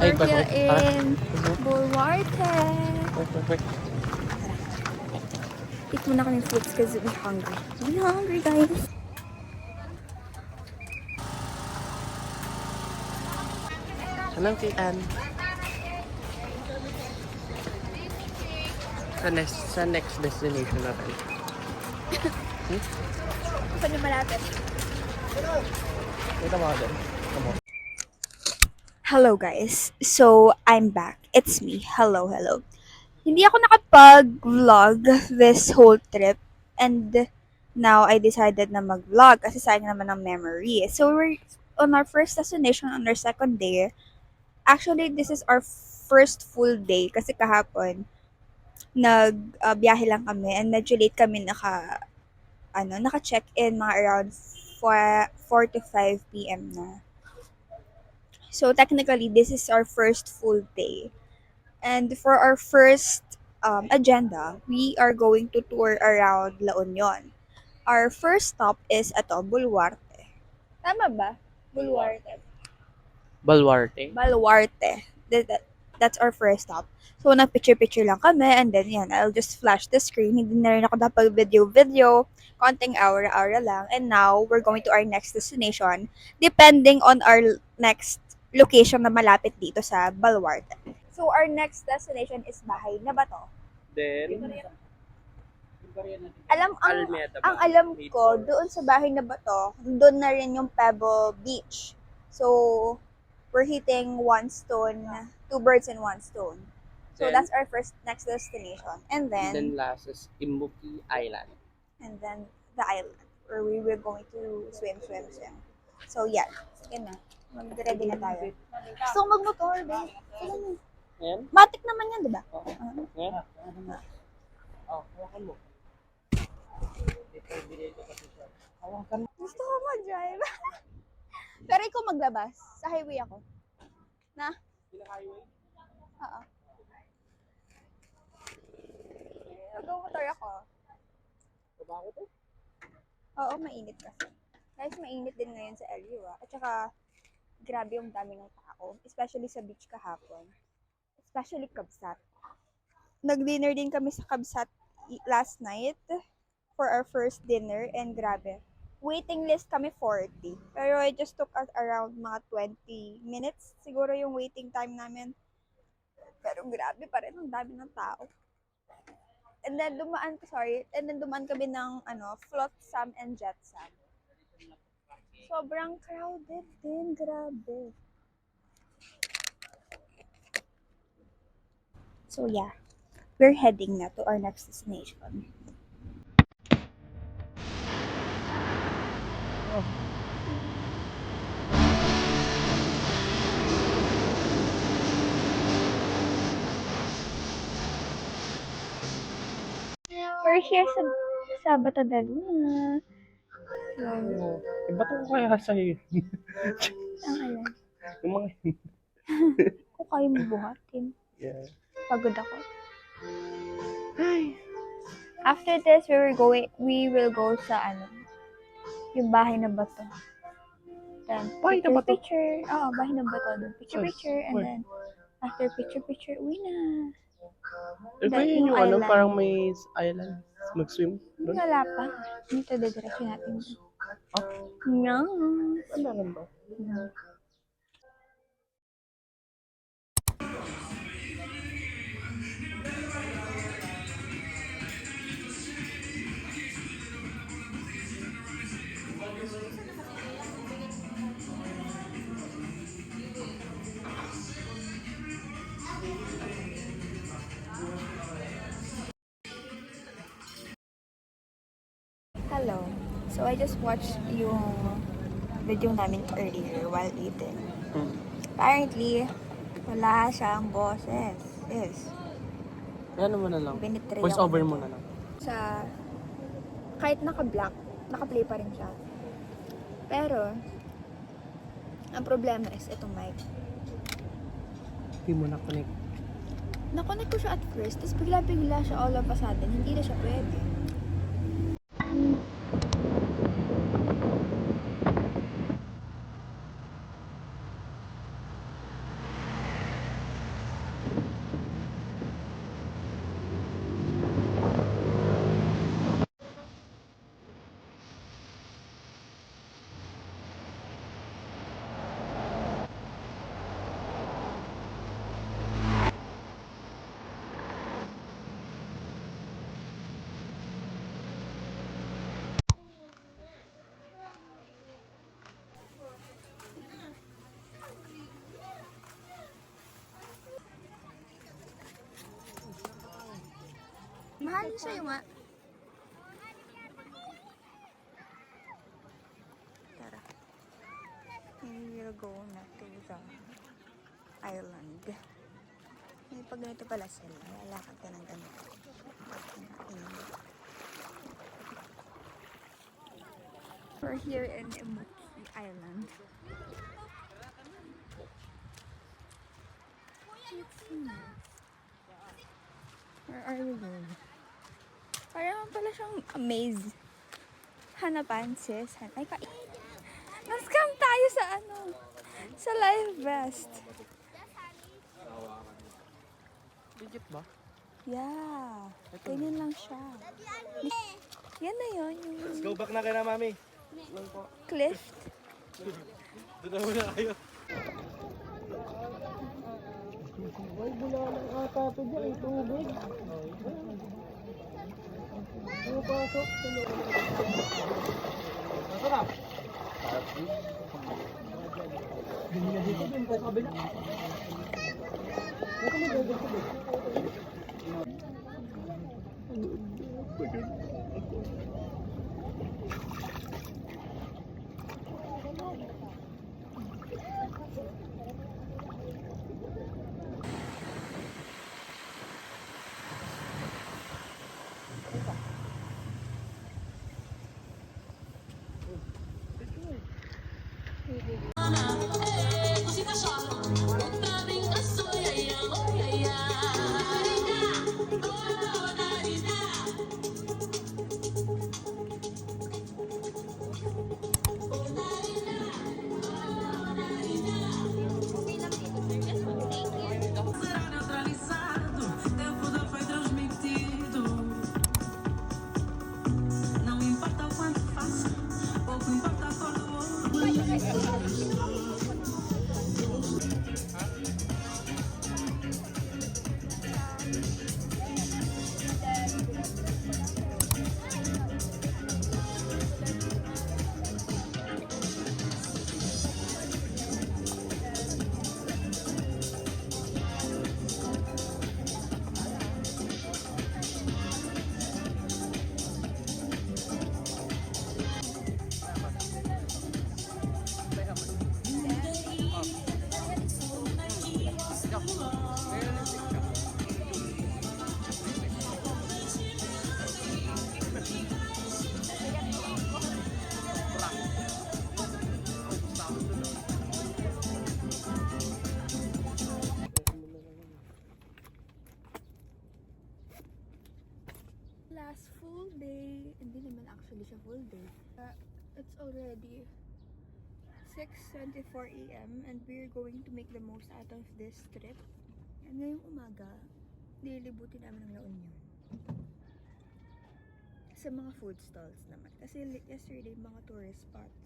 We're here in Boluarte. Eat muna kami foods because we're hungry. We're hungry, guys. Anong kitan? Sa next destination natin. Saan yung malapit? Ito mga doon. Hello, guys. So, I'm back. It's me. Hello, hello. Hindi ako nakapag-vlog this whole trip. And now, I decided na mag-vlog kasi sayang naman ng memory. So, we're on our first destination on our second day. Actually, this is our first full day kasi kahapon, biyahe lang kami and medyo late kami naka-check-in mga around 4 to 5 p.m. na. So technically, this is our first full day. And for our first agenda, we are going to tour around La Union. Our first stop is Buluarte. Tama ba? Buluarte. Baluarte. That's our first stop. So, nag-picture-picture lang kami and then yan, I'll just flash the screen. Hindi na rin ako napag-video. Konting hour lang. And now, we're going to our next destination depending on our next location na malapit dito sa Baluarte. So, our next destination is Bahay na Bato. Then, Ang alam ko, doon sa Bahay na Bato, doon na rin yung Pebble Beach. So, we're hitting two birds in one stone. So, that's our next destination. And then last is Imbuki Island. and then the island where we were going to swim. So, yeah. Sige na. Mag-ready na tayo. Gusto ko mag-motor, babe. Sige na. Ayan? Matik naman yan, di ba? Ayan? Hawakan mo. Gusto ko mag-drive. Pero ikaw maglabas. Sa highway ako. Na? Highway? Oo. Mag-motor ako. Baba ko to? Oo, mainit kasi. Guys, mainit din ngayon sa LU At saka, grabe yung dami ng tao. Especially sa beach kahapon. Especially Kabsat. Nag-dinner din kami sa Kabsat last night for our first dinner. And grabe. Waiting list kami 40. Pero it just took us around mga 20 minutes. Siguro yung waiting time namin. Pero grabe pa rin. Ang dami ng tao. And then dumaan kami ng Flotsam and Jetsam. Sobrang crowded din, grabe. So yeah, we're heading na to our next destination. We're here sa Batadaluna. Oo. Ba't ko kaya sa'yo? Ang alam. Yung mga... Kung kayo mo buhatin. Yeah. Pagod ako. After this, we will go sa yung Bahay na Bato. Then, Bahay na Bato? picture. Oo, Bahay na Bato. Then, picture. And Where? then, after picture, uwi na. Ba yun yung island. parang may island? Mag-swim? Doon? Wala pa. Dito, didiretso natin. No. Meron ba? Hello. So, I just watched yung video namin earlier while eating. Apparently, wala siyang boses. Yes. Ano mo na lang? Binitray Voice ako over nito. mo na lang. Sa Kahit naka-black, naka-play pa rin siya. Pero, ang problema is itong mic. Hindi mo na-connect. Nakonect ko siya at first, tapos bigla-bigla siya all of a sudden, hindi na siya pwede. Mahal siya yung Tara. We will go na to the island. May pag ganito pala sila. Lalakad ka ng ganito. We're here in Imuki Island. Where are we going? Parang pala siyang maze. Hanapan, sis. Ay, na-scam tayo sa sa live vest. Legit ba? Yeah. Ganyan lang siya. Yan na yun. Let's Yung go back na kayo na, mami. cliff. Doon na muna kayo. Ay, bula ng ata to dyan. Ay, tubig. Pumapasok. Ito na. Dumi na dito. Dumi sa kabila. Ito mo gagawin ko dito. Last full day. Hindi naman actually siya full day. It's already 6:24 a.m. and we're going to make the most out of this trip. And ngayong umaga, nililibutin namin ng La Union. Sa mga food stalls naman. Kasi yesterday, mga tourist spots.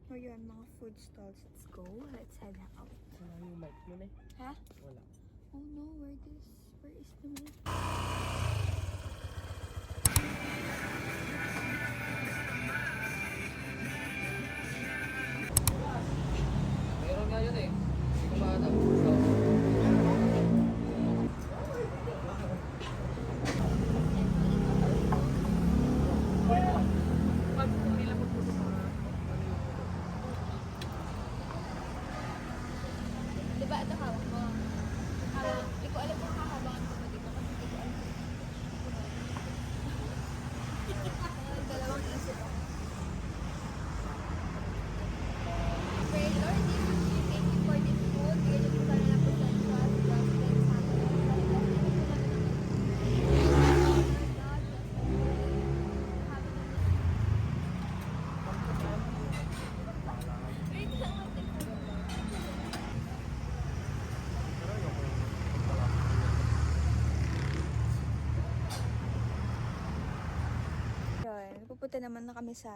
Ngayon, mga food stalls. Let's go. Let's head out. Wala yung mic mo na eh. Ha? Wala. Oh no, where is the mic? Meron nga yun eh. Hindi ko mahanap. Diba ito hawak mo? Hindi ko alam kung kakabangan ko ba dito kasi hindi ko alam. pupunta naman na kami sa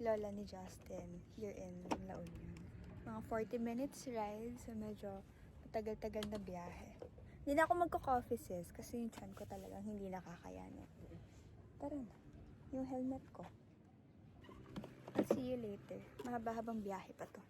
lola ni Justin here in La Union. Mga 40 minutes ride, so medyo matagal-tagal na biyahe. Hindi na ako magko-coffee sis kasi yung chan ko talagang hindi nakakayanin. Tara na, yung helmet ko. I'll see you later. Mahaba-habang biyahe pa to.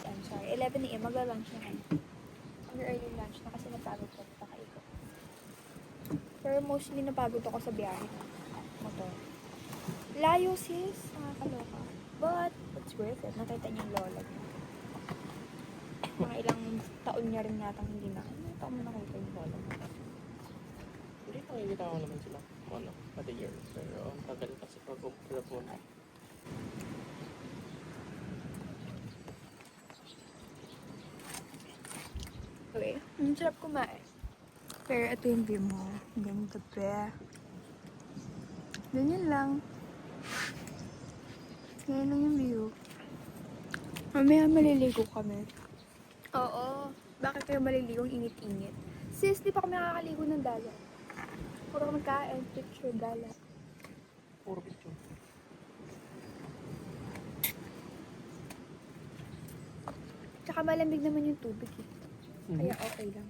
I'm sorry, 11 a.m. Magla-lunch na kami. Early lunch na kasi napagod ko pakaikot. Pero mostly napagod ako sa biyahe ng motor. Layo sis, nakakaloka. But, it's worth it. Nakita niya yung lola niya. Mga ilang taon niya rin yata hindi na. Ilang taon mo nakita yung lola niya. Hindi, nakikita ko naman sila. Ano, pati years. Pero ang tagal kasi pag-upgrab mo na. Okay, ang sarap kumain. Pero ito yung view mo. Ganito pa. Ganyan lang. Ganyan lang yung view. Mamaya maliligo kami. Oo. Bakit kayo maliligo? Ang init-init. Sis, di pa kami nakakaligo ng dagat. Puro kami kain, picture, dagat. Puro picture. Tsaka malamig naman yung tubig eh. Kaya okay lang.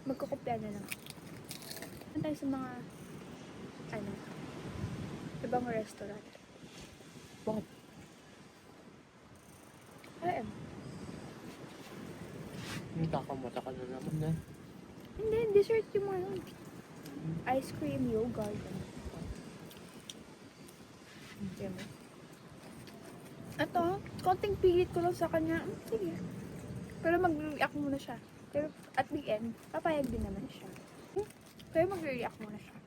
Magkukopya na lang. Ano tayo sa mga ibang restaurant? Bakit? Ay, Yung kakamata ka na naman na. hindi, dessert yung mga ice cream, yogurt. Diba? Ito, konting pilit ko lang sa kanya. Sige. Pero mag-react muna siya. Pero at the end, papayag din naman siya. Pero mag-react muna siya.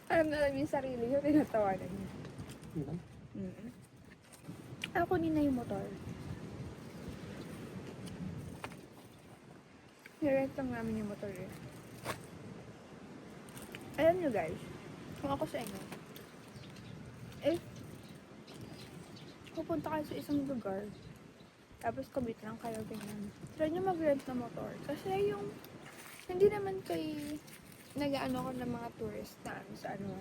Alam na alam yung sarili niya, tinatawanan niya. Ako din na yung motor. Nirent lang namin yung motor eh. Alam nyo guys, kung ako sa inyo, pupunta kayo sa isang lugar, tapos commute lang kayo, ganyan. Try nyo mag-rent na motor. Kasi yung, hindi naman kayo nag-ano ko ng mga tourist na sa ano.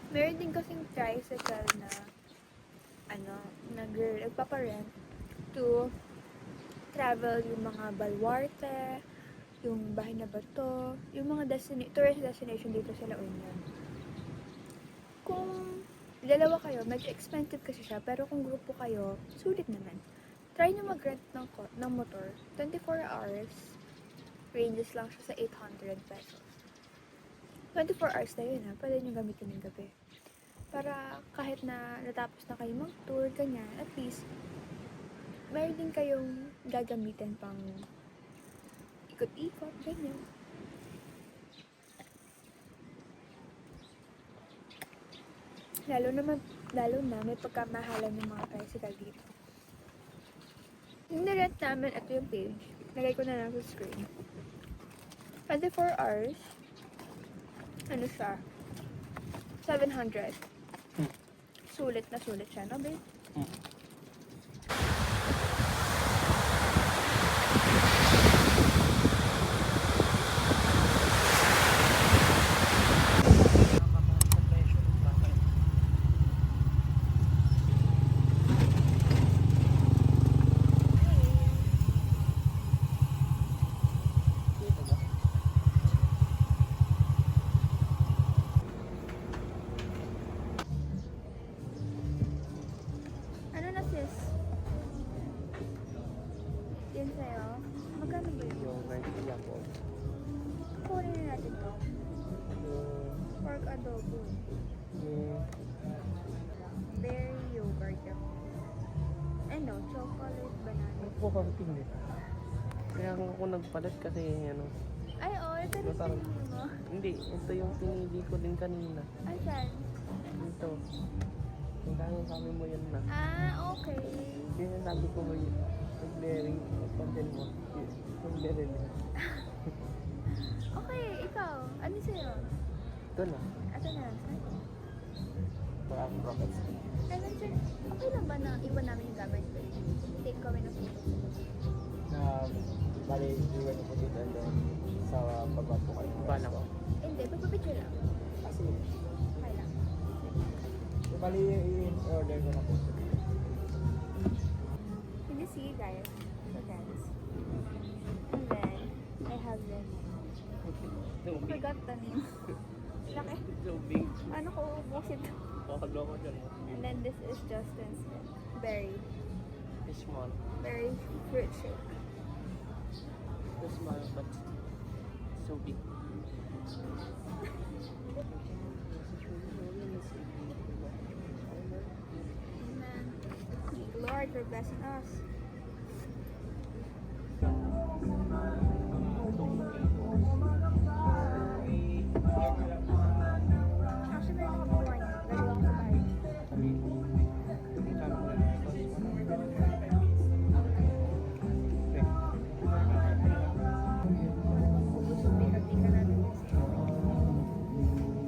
Meron din kasing tricycle na, nagpaparent to travel yung mga Baluarte, yung Bahay na Bato, yung mga tourist destination dito sa La Union. Kung dalawa kayo, medyo expensive kasi siya, pero kung grupo kayo, sulit naman. Try nyo mag-rent ng motor. 24 hours, ranges lang siya sa 800 pesos. 24 hours na yun ha, pwede nyo gamitin ng gabi. Para kahit na natapos na kayo mag-tour, ganyan, at least, mayroon din kayong gagamitin pang ikot-ikot, ganyan. Lalo na may pagkamahalan ng mga tricycle dito. Yung nirent namin, ito yung page. Lagay ko na lang sa screen. 24 hours. Ano siya? 700. Sulit na sulit siya, no babe? Ano adobo. Yeah. Berry yogurt. Ano, chocolate banana. Ako kamuting din. Kaya ako nagpalit kasi ano. Ay, oo, ito rin Masarap. pinili mo. Hindi, ito yung pinili ko din kanina. Ay, saan? Ito. Yung kaya sabi mo yan na. Ah, okay. Yun yung sabi ko mo yun. Nag-layering. Content mo. Nag-layering. Okay, ikaw. Ano sa'yo? Ito na. Ito na, saan? Para ang rockets. Kailan, sir? Okay lang ba na iwan namin yung gamit? Take kami ng photo. Bali, iwan ko dito and then sa baba po kayo. Bala ko. Hindi, pagpapicture lang. Kasi, Okay lang. bali, i-order ko na po. Can you see, guys? So, guys. And then, I have this. So I big. forgot the name. Laki. So big. Ano ko ubusin to? Pakalo ko dyan. And then this is Justin's berry. It's small. Berry fruit shake. It's small but so big. Amen. Lord, for blessing us. Actually, meron ako gawa niya. Gagawa ko sa bahay. Ubus yung pinagtika natin kasi. Oh, muna, baby.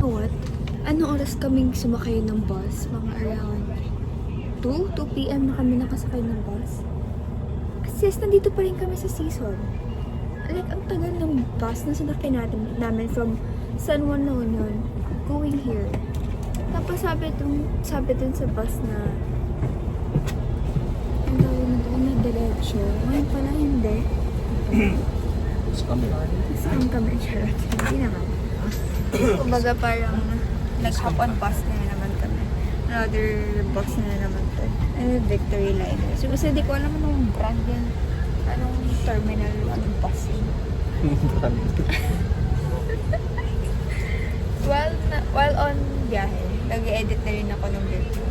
What? Anong oras kaming sumakay ng bus? Mga around 2 p.m. na kami nakasakay ng bus. Kasi nandito pa rin kami sa season. Like, ang tagal ng bus na sinakay namin from San Juan, La Union, going here. Tapos sabi dun sa bus na ang tawag na doon na diretso. Ngayon pala hindi. Scam Kami, charot. Hindi naman. Kumbaga parang nag-hop on bus na naman kami. Another bus na naman to. Ano, Victory Line. So, kasi di ko alam anong brand yan. Anong terminal, anong bus yun. While on biyahe, nag-edit na rin ako ng video.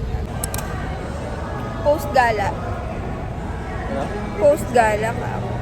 Post-gala. Post-gala ka ako.